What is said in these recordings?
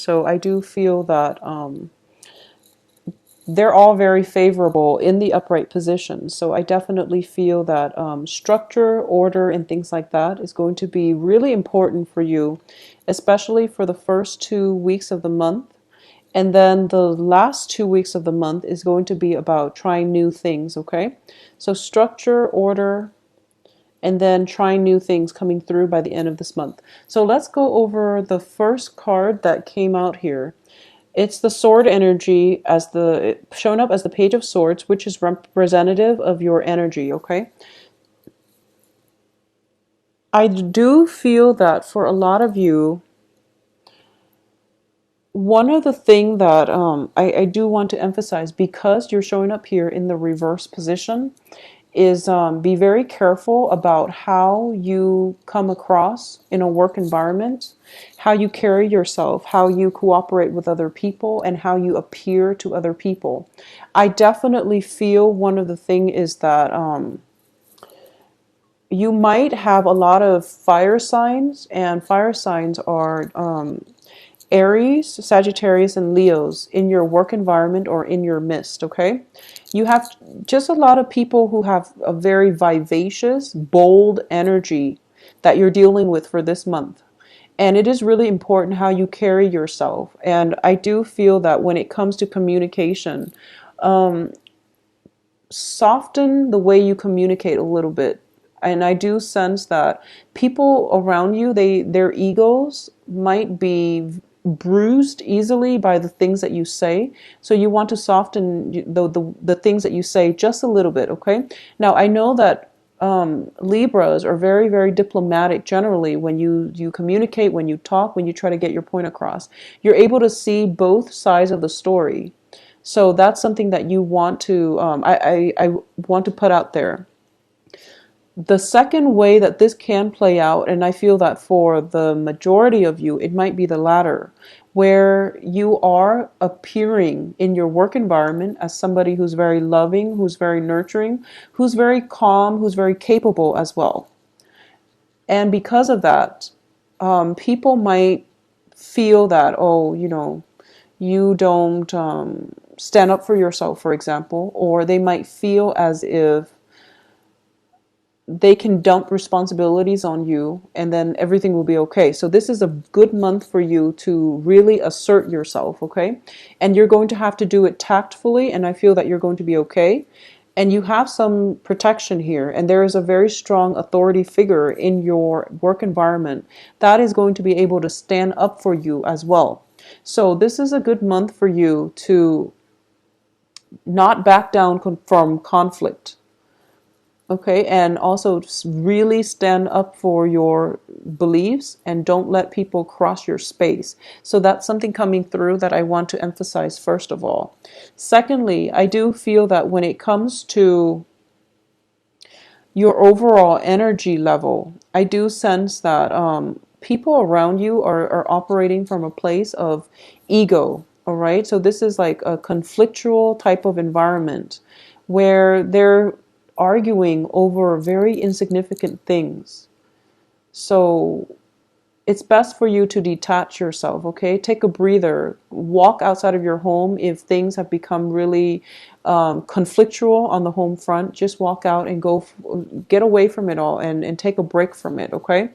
So I do feel that they're all very favorable in the upright position. So I definitely feel that structure, order, and things like that is going to be really important for you, especially for the first 2 weeks of the month. And then the last 2 weeks of the month is going to be about trying new things, okay? So structure, order, and then trying new things coming through by the end of this month. So let's go over the first card that came out here. It's the sword energy as the shown up as the page of swords, which is representative of your energy, okay? I do feel that for a lot of you, one of the thing that I do want to emphasize, because you're showing up here in the reverse position, is be very careful about how you come across in a work environment, how you carry yourself, how you cooperate with other people, and how you appear to other people. I definitely feel one of the thing is that you might have a lot of fire signs, and fire signs are Aries, Sagittarius, and Leos in your work environment or in your midst, okay? You have just a lot of people who have a very vivacious, bold energy that you're dealing with for this month. And it is really important how you carry yourself. And I do feel that when it comes to communication, soften the way you communicate a little bit. And I do sense that people around you, their egos might be bruised easily by the things that you say. So you want to soften the things that you say just a little bit, okay? Now, I know that Libras are very, very diplomatic generally when you communicate, when you talk, when you try to get your point across. You're able to see both sides of the story. So that's something that you want to, I want to put out there. The second way that this can play out, and I feel that for the majority of you, it might be the latter, where you are appearing in your work environment as somebody who's very loving, who's very nurturing, who's very calm, who's very capable as well. And because of that, people might feel that, oh, you don't stand up for yourself, for example, or they might feel as if they can dump responsibilities on you and then everything will be okay. So this is a good month for you to really assert yourself, okay? And you're going to have to do it tactfully, and I feel that you're going to be okay. And you have some protection here, and there is a very strong authority figure in your work environment that is going to be able to stand up for you as well. So this is a good month for you to not back down from conflict. Okay, and also really stand up for your beliefs and don't let people cross your space. So that's something coming through that I want to emphasize first of all. Secondly, I do feel that when it comes to your overall energy level, I do sense that people around you are operating from a place of ego. All right, so this is like a conflictual type of environment where they're arguing over very insignificant things. So it's best for you to detach yourself, okay? Take a breather. Walk outside of your home if things have become really conflictual on the home front. Just walk out and get away from it all and take a break from it, okay?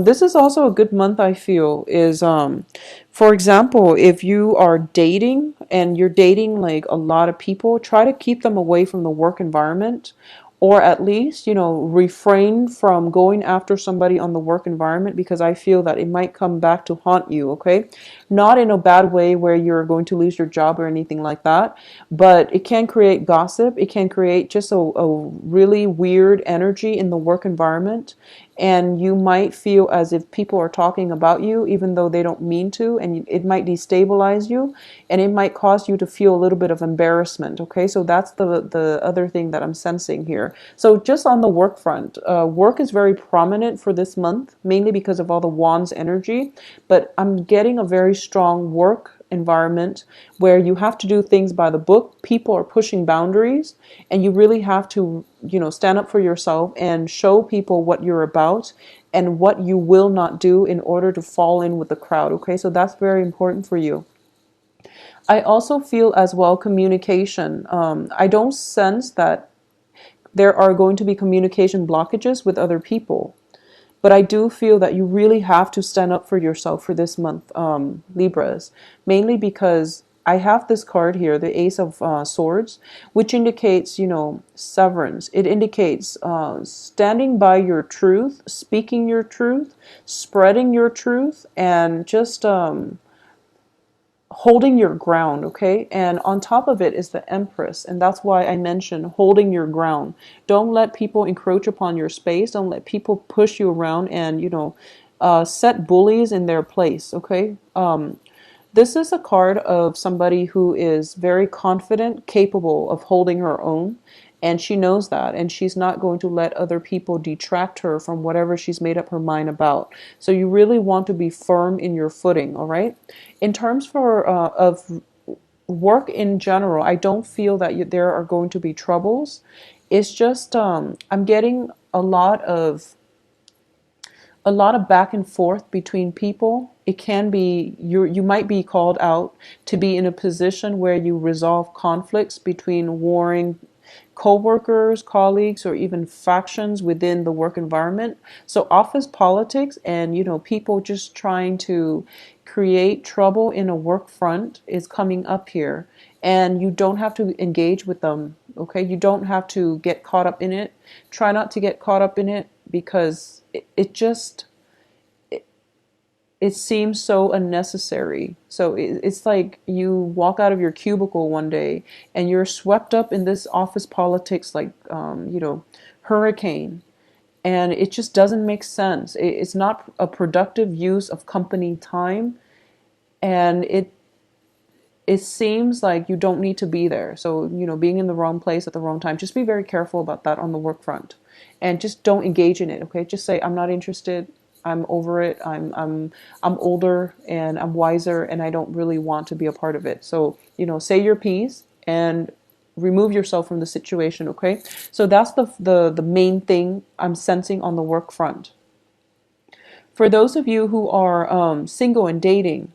This is also a good month, I feel, is, for example, if you are dating and you're dating like a lot of people, try to keep them away from the work environment, or at least, refrain from going after somebody on the work environment, because I feel that it might come back to haunt you, okay? Not in a bad way where you're going to lose your job or anything like that, but it can create gossip. It can create just a really weird energy in the work environment. And you might feel as if people are talking about you even though they don't mean to, and it might destabilize you, and it might cause you to feel a little bit of embarrassment, okay? So that's the other thing that I'm sensing here. So just on the work front, work is very prominent for this month, mainly because of all the wands energy, but I'm getting a very strong work environment where you have to do things by the book. People are pushing boundaries, and you really have to, stand up for yourself and show people what you're about and what you will not do in order to fall in with the crowd. Okay, so that's very important for you. I also feel as well communication. I don't sense that there are going to be communication blockages with other people. But I do feel that you really have to stand up for yourself for this month, Libras, mainly because I have this card here, the Ace of Swords, which indicates, severance. It indicates standing by your truth, speaking your truth, spreading your truth, and just holding your ground, okay? And on top of it is the Empress, and that's why I mentioned holding your ground. Don't let people encroach upon your space. Don't let people push you around and, set bullies in their place, okay? This is a card of somebody who is very confident, capable of holding her own, and she knows that, and she's not going to let other people detract her from whatever she's made up her mind about. So you really want to be firm in your footing, all right? In terms of work in general, I don't feel that there are going to be troubles. It's just I'm getting a lot of back and forth between people. It can be you might be called out to be in a position where you resolve conflicts between warring co-workers, colleagues, or even factions within the work environment. So office politics and people just trying to create trouble in a work front is coming up here. And you don't have to engage with them, okay? You don't have to get caught up in it. Try not to get caught up in it because it just it seems so unnecessary. So it's like you walk out of your cubicle one day and you're swept up in this office politics like, hurricane. And it just doesn't make sense. It's not a productive use of company time. And it seems like you don't need to be there. So, being in the wrong place at the wrong time, just be very careful about that on the work front. And just don't engage in it, okay? Just say, I'm not interested. I'm over it. I'm older and I'm wiser and I don't really want to be a part of it. So, say your piece and remove yourself from the situation, okay? So that's the main thing I'm sensing on the work front. For those of you who are single and dating,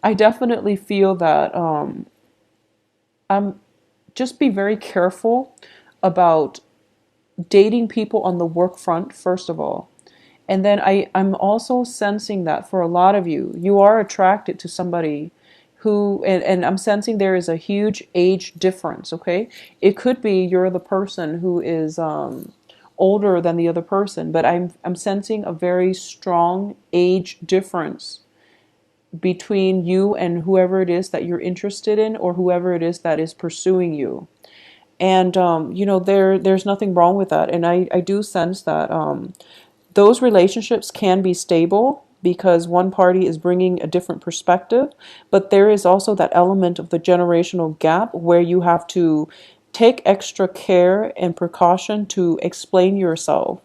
I definitely feel that I'm just be very careful about dating people on the work front, first of all. And then I'm also sensing that for a lot of you, you are attracted to somebody who, and I'm sensing there is a huge age difference, okay? It could be you're the person who is older than the other person, but I'm sensing a very strong age difference between you and whoever it is that you're interested in or whoever it is that is pursuing you. And there's nothing wrong with that. And I do sense that those relationships can be stable because one party is bringing a different perspective, but there is also that element of the generational gap where you have to take extra care and precaution to explain yourself,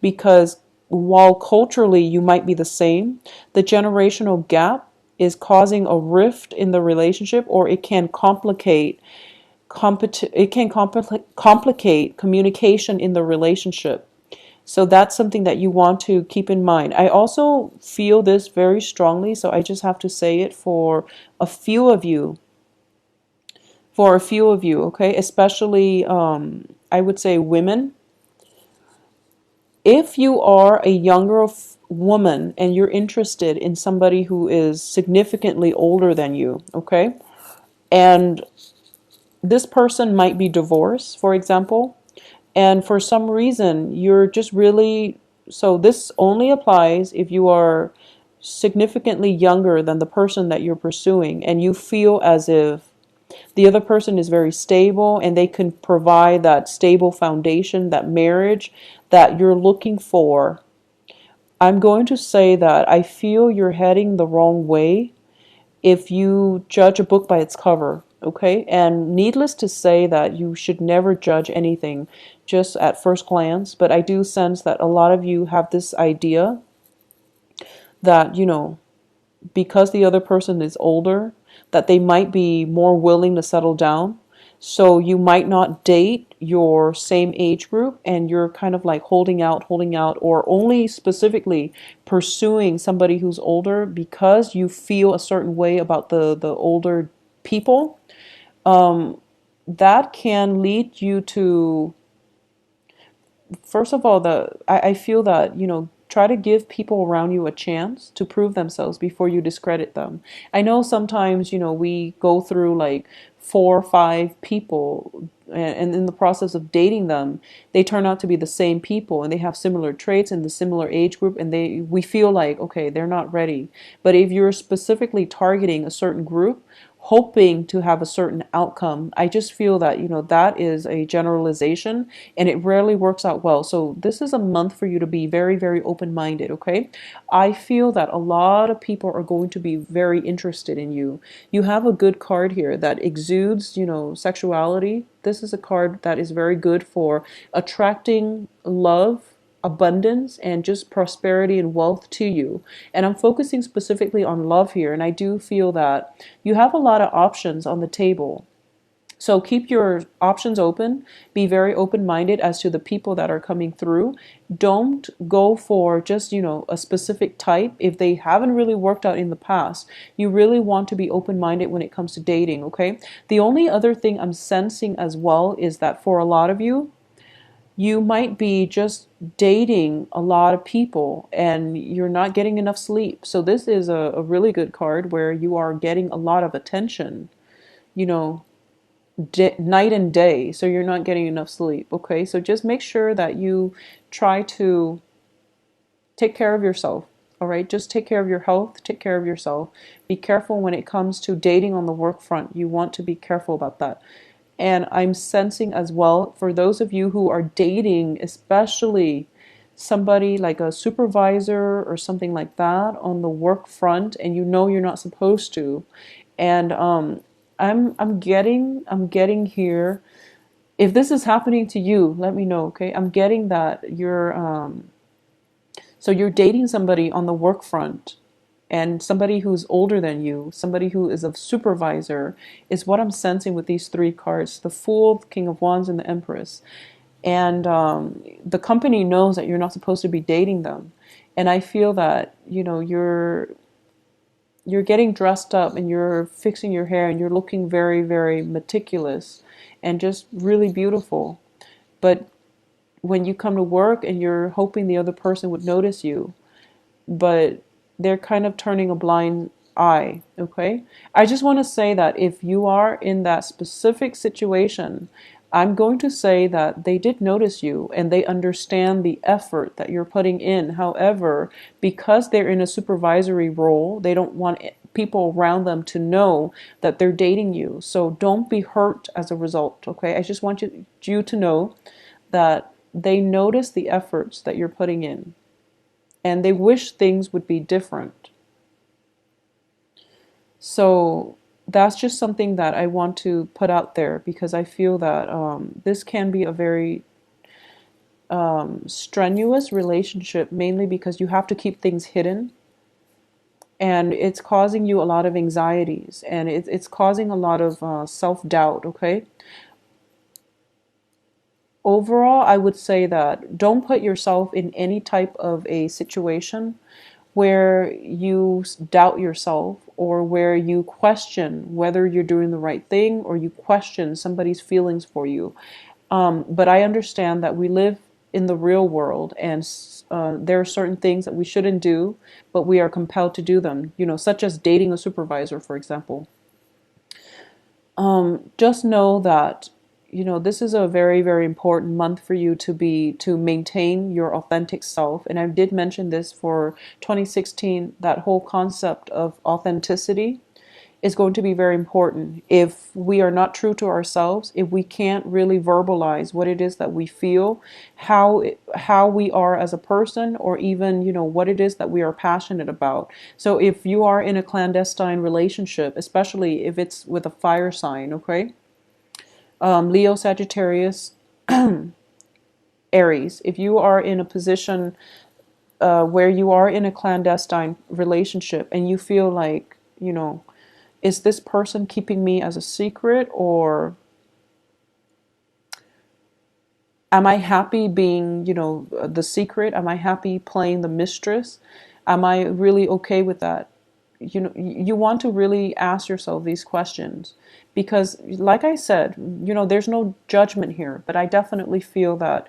because while culturally you might be the same, the generational gap is causing a rift in the relationship, or it can complicate communication in the relationship. So that's something that you want to keep in mind. I also feel this very strongly, so I just have to say it for a few of you. Okay? Especially, I would say women. If you are a younger woman and you're interested in somebody who is significantly older than you, okay? And this person might be divorced, for example, and for some reason you're just really, so this only applies if you are significantly younger than the person that you're pursuing and you feel as if the other person is very stable and they can provide that stable foundation, that marriage that you're looking for. I'm going to say that I feel you're heading the wrong way if you judge a book by its cover, okay? And needless to say that you should never judge anything just at first glance, but I do sense that a lot of you have this idea that, because the other person is older, that they might be more willing to settle down. So you might not date your same age group, and you're kind of like holding out, or only specifically pursuing somebody who's older because you feel a certain way about the older people. That can lead you to, first of all, I feel that, try to give people around you a chance to prove themselves before you discredit them. I know sometimes, we go through like 4 or 5 people, and in the process of dating them, they turn out to be the same people and they have similar traits in the similar age group, and we feel like, okay, they're not ready. But if you're specifically targeting a certain group, hoping to have a certain outcome, I just feel that, that is a generalization, and it rarely works out well. So this is a month for you to be very, very open-minded, okay? I feel that a lot of people are going to be very interested in you. You have a good card here that exudes, sexuality. This is a card that is very good for attracting love, abundance, and just prosperity and wealth to you. And I'm focusing specifically on love here, and I do feel that you have a lot of options on the table. So keep your options open. Be very open-minded as to the people that are coming through. Don't go for just, a specific type if they haven't really worked out in the past. You really want to be open-minded when it comes to dating, okay? The only other thing I'm sensing as well is that for a lot of you, you might be just dating a lot of people and you're not getting enough sleep. So this is a really good card where you are getting a lot of attention, you know, night and day. So you're not getting enough sleep. Okay. So just make sure that you try to take care of yourself. All right. Just take care of your health. Take care of yourself. Be careful when it comes to dating on the work front. You want to be careful about that. And I'm sensing as well, for those of you who are dating, especially somebody like a supervisor or something like that on the work front, and you're not supposed to. And I'm getting here. If this is happening to you, let me know, okay? I'm getting that you're dating somebody on the work front, and somebody who's older than you, somebody who is a supervisor, is what I'm sensing with these 3 cards: the Fool, the King of Wands, and the Empress. And the company knows that you're not supposed to be dating them. And I feel that, you're getting dressed up and you're fixing your hair and you're looking very, very meticulous and just really beautiful. But when you come to work and you're hoping the other person would notice you, but they're kind of turning a blind eye, okay? I just want to say that if you are in that specific situation, I'm going to say that they did notice you and they understand the effort that you're putting in. However, because they're in a supervisory role, they don't want people around them to know that they're dating you. So don't be hurt as a result, okay? I just want you to know that they notice the efforts that you're putting in, and they wish things would be different. So that's just something that I want to put out there, because I feel that this can be a very strenuous relationship, mainly because you have to keep things hidden, and it's causing you a lot of anxieties, and it's causing a lot of self-doubt, okay? Overall, I would say that don't put yourself in any type of a situation where you doubt yourself, or where you question whether you're doing the right thing, or you question somebody's feelings for you. But I understand that we live in the real world, and there are certain things that we shouldn't do, but we are compelled to do them, such as dating a supervisor, for example. Just know that, this is a very, very important month for you to maintain your authentic self. And I did mention this for 2016, that whole concept of authenticity is going to be very important. If we are not true to ourselves, if we can't really verbalize what it is that we feel, how we are as a person, or even, what it is that we are passionate about. So if you are in a clandestine relationship, especially if it's with a fire sign, okay? Leo, Sagittarius, Aries, if you are in a position where you are in a clandestine relationship and you feel like, is this person keeping me as a secret, or Am I happy being, the secret? Am I happy playing the mistress? Am I really okay with that? You want to really ask yourself these questions because, like I said, there's no judgment here, but I definitely feel that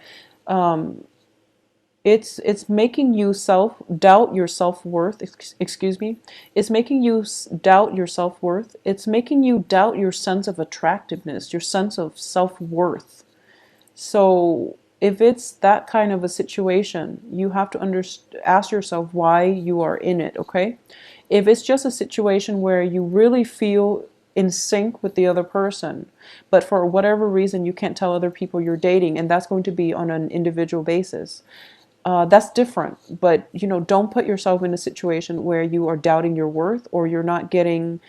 it's making you self doubt your self-worth. Excuse me. It's making you doubt your self-worth. It's making you doubt your sense of attractiveness, your sense of self-worth. So if it's that kind of a situation, you have to ask yourself why you are in it, okay? If it's just a situation where you really feel in sync with the other person, but for whatever reason you can't tell other people you're dating, and that's going to be on an individual basis, that's different. But don't put yourself in a situation where you are doubting your worth or you're not getting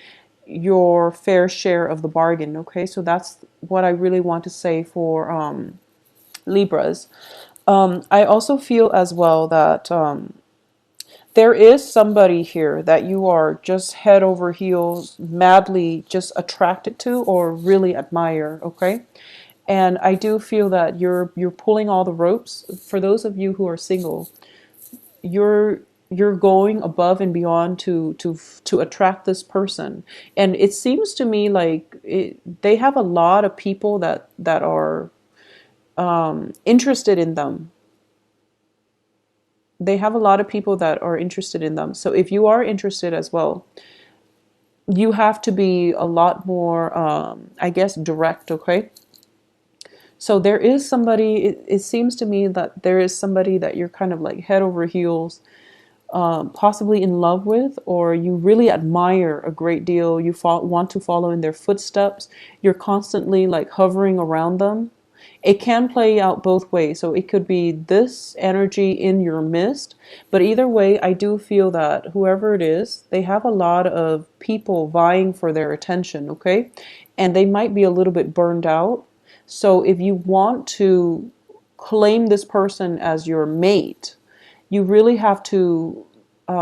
your fair share of the bargain, okay? So that's what I really want to say for Libras. I also feel as well that there is somebody here that you are just head over heels, madly just attracted to or really admire, okay? And I do feel that you're pulling all the ropes. For those of you who are single, you're you're going above and beyond to attract this person. And it seems to me like they have a lot of people that are interested in them. They have a lot of people that are interested in them. So if you are interested as well, you have to be a lot more, I guess, direct, okay? So there is somebody, it seems to me that there is somebody that you're kind of like head over heels, possibly in love with, or you really admire a great deal. You want to follow in their footsteps. You're constantly like hovering around them. It can play out both ways. So it could be this energy in your midst, but either way, I do feel that whoever it is, they have a lot of people vying for their attention, okay? And they might be a little bit burned out. So if you want to claim this person as your mate, you really have to,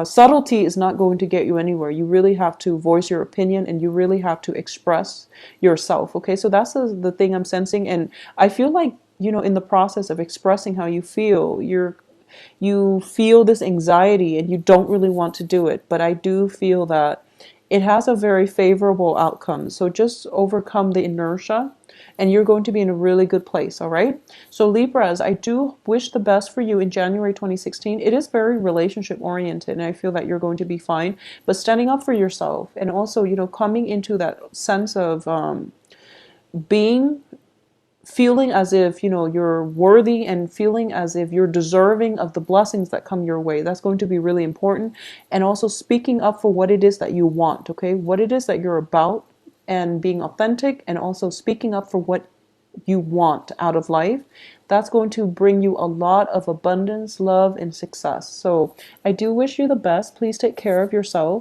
subtlety is not going to get you anywhere. You really have to voice your opinion and you really have to express yourself. Okay, so that's the thing I'm sensing. And I feel like, in the process of expressing how you feel, you feel this anxiety and you don't really want to do it. But I do feel that it has a very favorable outcome. So just overcome the inertia and you're going to be in a really good place, all right? So Libras, I do wish the best for you in January 2016. It is very relationship oriented and I feel that you're going to be fine. But standing up for yourself and also, coming into that sense of being feeling as if you're worthy and feeling as if you're deserving of the blessings that come your way. That's going to be really important. And also speaking up for what it is that you want, okay? What it is that you're about, and being authentic, and also speaking up for what you want out of life. That's going to bring you a lot of abundance, love, and success. So I do wish you the best. Please take care of yourself.